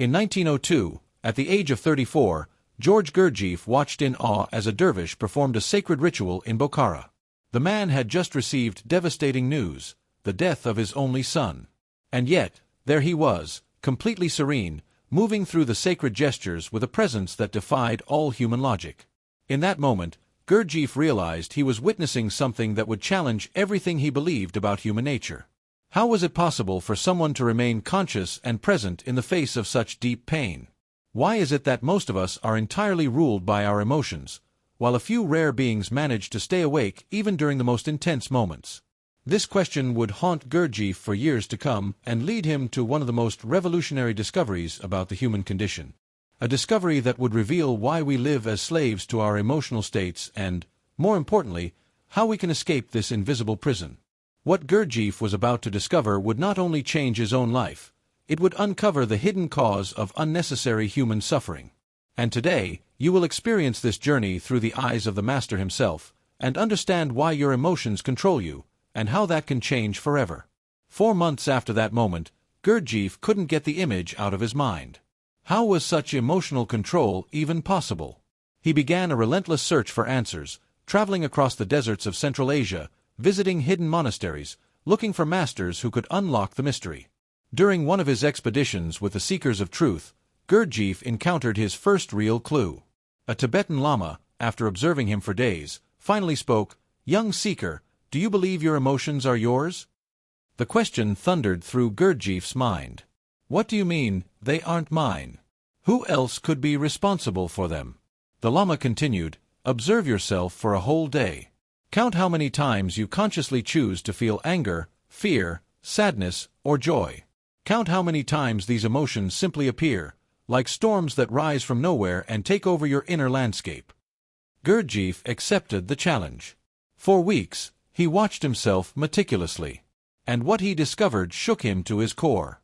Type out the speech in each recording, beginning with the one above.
In 1902, at the age of 34, George Gurdjieff watched in awe as a dervish performed a sacred ritual in Bokhara. The man had just received devastating news, the death of his only son. And yet, there he was, completely serene, moving through the sacred gestures with a presence that defied all human logic. In that moment, Gurdjieff realized he was witnessing something that would challenge everything he believed about human nature. How was it possible for someone to remain conscious and present in the face of such deep pain? Why is it that most of us are entirely ruled by our emotions, while a few rare beings manage to stay awake even during the most intense moments? This question would haunt Gurdjieff for years to come and lead him to one of the most revolutionary discoveries about the human condition. A discovery that would reveal why we live as slaves to our emotional states and, more importantly, how we can escape this invisible prison. What Gurdjieff was about to discover would not only change his own life, it would uncover the hidden cause of unnecessary human suffering. And today, you will experience this journey through the eyes of the Master himself, and understand why your emotions control you, and how that can change forever. 4 months after that moment, Gurdjieff couldn't get the image out of his mind. How was such emotional control even possible? He began a relentless search for answers, traveling across the deserts of Central Asia, visiting hidden monasteries, looking for masters who could unlock the mystery. During one of his expeditions with the Seekers of Truth, Gurdjieff encountered his first real clue. A Tibetan Lama, after observing him for days, finally spoke, "Young seeker, do you believe your emotions are yours?" The question thundered through Gurdjieff's mind. What do you mean, they aren't mine? Who else could be responsible for them? The Lama continued, observe yourself for a whole day. Count how many times you consciously choose to feel anger, fear, sadness, or joy. Count how many times these emotions simply appear, like storms that rise from nowhere and take over your inner landscape. Gurdjieff accepted the challenge. For weeks, he watched himself meticulously. And what he discovered shook him to his core.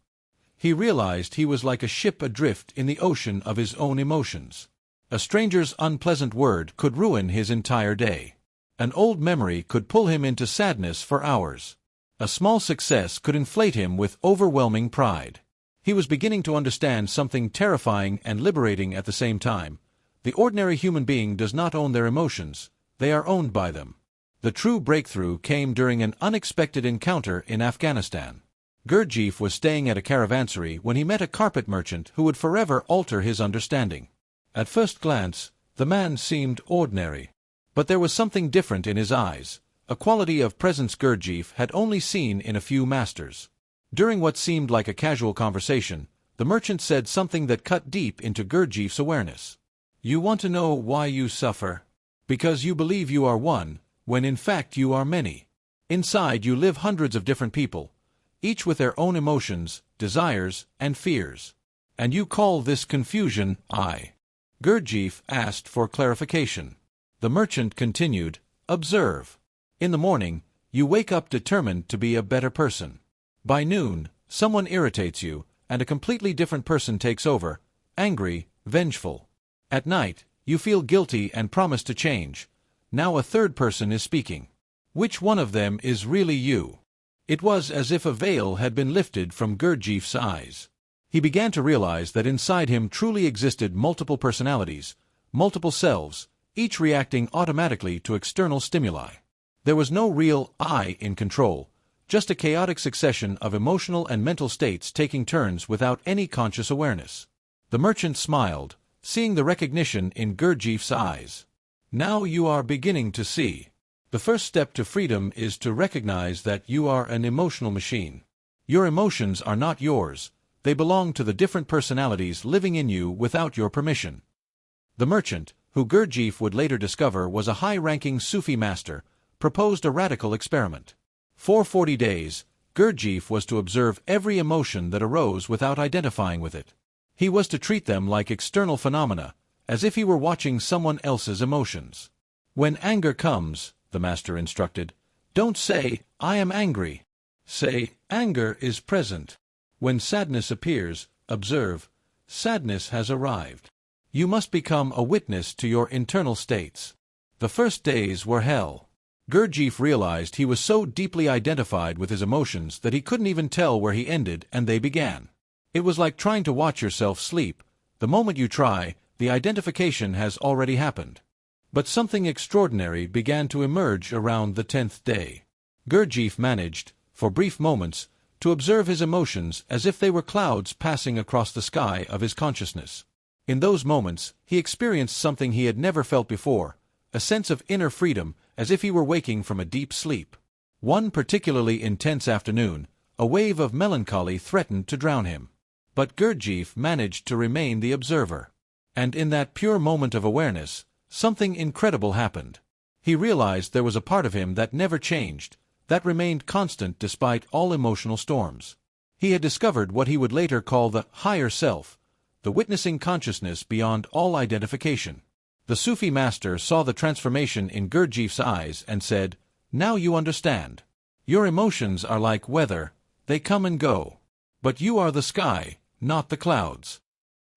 He realized he was like a ship adrift in the ocean of his own emotions. A stranger's unpleasant word could ruin his entire day. An old memory could pull him into sadness for hours. A small success could inflate him with overwhelming pride. He was beginning to understand something terrifying and liberating at the same time. The ordinary human being does not own their emotions, they are owned by them. The true breakthrough came during an unexpected encounter in Afghanistan. Gurdjieff was staying at a caravansary when he met a carpet merchant who would forever alter his understanding. At first glance, the man seemed ordinary. But there was something different in his eyes, a quality of presence Gurdjieff had only seen in a few masters. During what seemed like a casual conversation, the merchant said something that cut deep into Gurdjieff's awareness. You want to know why you suffer? Because you believe you are one, when in fact you are many. Inside you live hundreds of different people, each with their own emotions, desires, and fears. And you call this confusion I. Gurdjieff asked for clarification. The merchant continued, observe. In the morning, you wake up determined to be a better person. By noon, someone irritates you, and a completely different person takes over, angry, vengeful. At night, you feel guilty and promise to change. Now a third person is speaking. Which one of them is really you? It was as if a veil had been lifted from Gurdjieff's eyes. He began to realize that inside him truly existed multiple personalities, multiple selves, each reacting automatically to external stimuli. There was no real I in control, just a chaotic succession of emotional and mental states taking turns without any conscious awareness. The merchant smiled, seeing the recognition in Gurdjieff's eyes. Now you are beginning to see. The first step to freedom is to recognize that you are an emotional machine. Your emotions are not yours, they belong to the different personalities living in you without your permission. The merchant, who Gurdjieff would later discover was a high-ranking Sufi master, proposed a radical experiment. For 40 days, Gurdjieff was to observe every emotion that arose without identifying with it. He was to treat them like external phenomena, as if he were watching someone else's emotions. When anger comes, the master instructed, don't say, I am angry. Say, anger is present. When sadness appears, observe, sadness has arrived. You must become a witness to your internal states. The first days were hell. Gurdjieff realized he was so deeply identified with his emotions that he couldn't even tell where he ended and they began. It was like trying to watch yourself sleep. The moment you try, the identification has already happened. But something extraordinary began to emerge around the 10th day. Gurdjieff managed, for brief moments, to observe his emotions as if they were clouds passing across the sky of his consciousness. In those moments, he experienced something he had never felt before, a sense of inner freedom, as if he were waking from a deep sleep. One particularly intense afternoon, a wave of melancholy threatened to drown him. But Gurdjieff managed to remain the observer. And in that pure moment of awareness, something incredible happened. He realized there was a part of him that never changed, that remained constant despite all emotional storms. He had discovered what he would later call the higher self, the witnessing consciousness beyond all identification. The Sufi master saw the transformation in Gurdjieff's eyes and said, "Now you understand. Your emotions are like weather, they come and go. But you are the sky, not the clouds."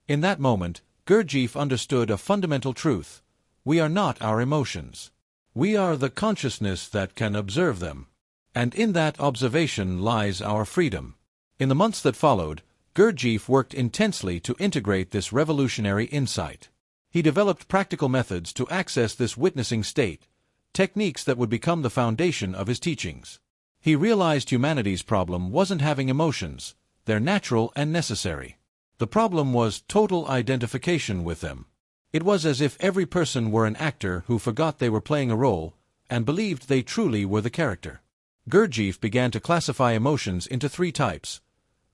In that moment, Gurdjieff understood a fundamental truth. We are not our emotions. We are the consciousness that can observe them. And in that observation lies our freedom. In the months that followed, Gurdjieff worked intensely to integrate this revolutionary insight. He developed practical methods to access this witnessing state, techniques that would become the foundation of his teachings. He realized humanity's problem wasn't having emotions. They're natural and necessary. The problem was total identification with them. It was as if every person were an actor who forgot they were playing a role and believed they truly were the character. Gurdjieff began to classify emotions into three types: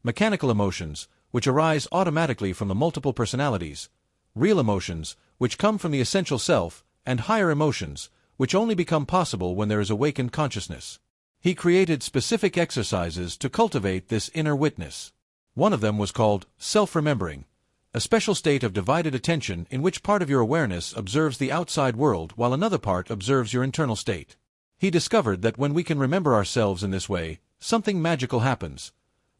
mechanical emotions, which arise automatically from the multiple personalities; real emotions, which come from the essential self; and higher emotions, which only become possible when there is awakened consciousness. He created specific exercises to cultivate this inner witness. One of them was called self-remembering, a special state of divided attention in which part of your awareness observes the outside world while another part observes your internal state. He discovered that when we can remember ourselves in this way, something magical happens.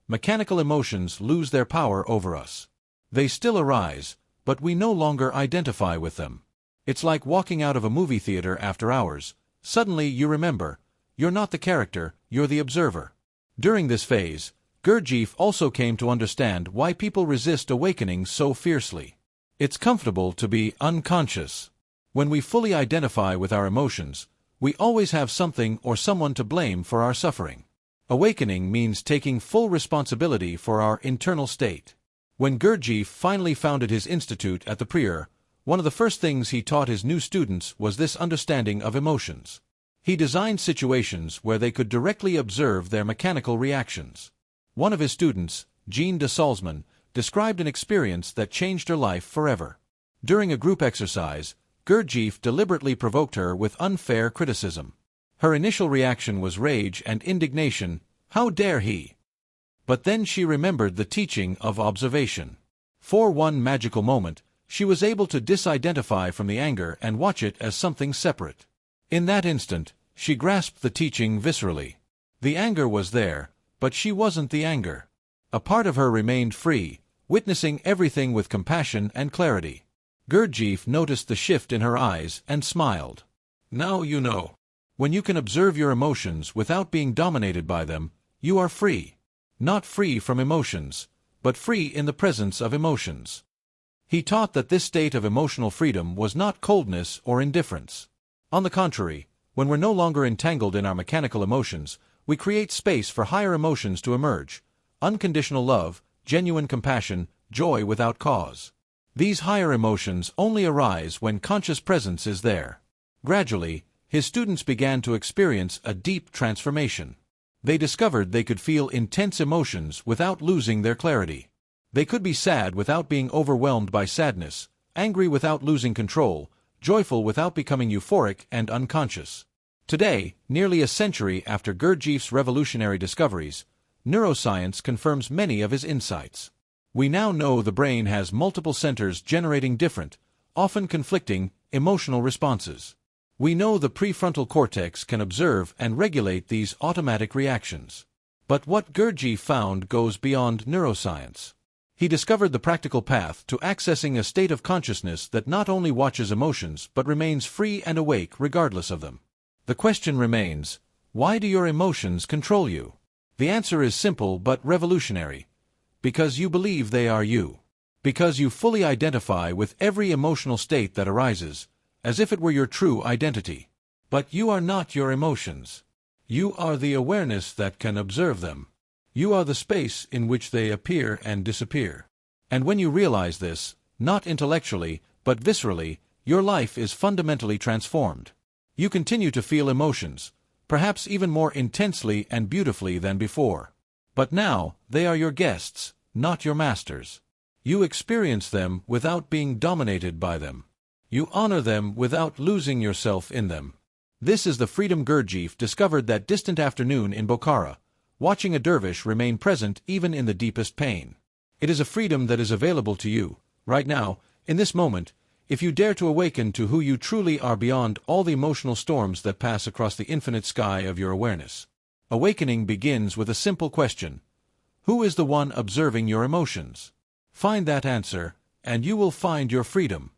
Mechanical emotions lose their power over us. They still arise, but we no longer identify with them. It's like walking out of a movie theater after hours. Suddenly you remember, you're not the character, you're the observer. During this phase, Gurdjieff also came to understand why people resist awakening so fiercely. It's comfortable to be unconscious. When we fully identify with our emotions, we always have something or someone to blame for our suffering. Awakening means taking full responsibility for our internal state. When Gurdjieff finally founded his institute at the Prieur, one of the first things he taught his new students was this understanding of emotions. He designed situations where they could directly observe their mechanical reactions. One of his students, Jean de Salzman, described an experience that changed her life forever. During a group exercise, Gurdjieff deliberately provoked her with unfair criticism. Her initial reaction was rage and indignation. How dare he? But then she remembered the teaching of observation. For one magical moment, she was able to disidentify from the anger and watch it as something separate. In that instant, she grasped the teaching viscerally. The anger was there, but she wasn't the anger. A part of her remained free, witnessing everything with compassion and clarity. Gurdjieff noticed the shift in her eyes and smiled. Now you know. When you can observe your emotions without being dominated by them, you are free. Not free from emotions, but free in the presence of emotions. He taught that this state of emotional freedom was not coldness or indifference. On the contrary, when we're no longer entangled in our mechanical emotions, we create space for higher emotions to emerge: unconditional love, genuine compassion, joy without cause. These higher emotions only arise when conscious presence is there. Gradually, his students began to experience a deep transformation. They discovered they could feel intense emotions without losing their clarity. They could be sad without being overwhelmed by sadness, angry without losing control, joyful without becoming euphoric and unconscious. Today, nearly a century after Gurdjieff's revolutionary discoveries, neuroscience confirms many of his insights. We now know the brain has multiple centers generating different, often conflicting, emotional responses. We know the prefrontal cortex can observe and regulate these automatic reactions. But what Gurdjieff found goes beyond neuroscience. He discovered the practical path to accessing a state of consciousness that not only watches emotions but remains free and awake regardless of them. The question remains, why do your emotions control you? The answer is simple but revolutionary. Because you believe they are you. Because you fully identify with every emotional state that arises, as if it were your true identity. But you are not your emotions. You are the awareness that can observe them. You are the space in which they appear and disappear. And when you realize this, not intellectually, but viscerally, your life is fundamentally transformed. You continue to feel emotions, perhaps even more intensely and beautifully than before. But now, they are your guests, not your masters. You experience them without being dominated by them. You honor them without losing yourself in them. This is the freedom Gurdjieff discovered that distant afternoon in Bokhara, watching a dervish remain present even in the deepest pain. It is a freedom that is available to you, right now, in this moment, if you dare to awaken to who you truly are beyond all the emotional storms that pass across the infinite sky of your awareness. Awakening begins with a simple question. Who is the one observing your emotions? Find that answer, and you will find your freedom.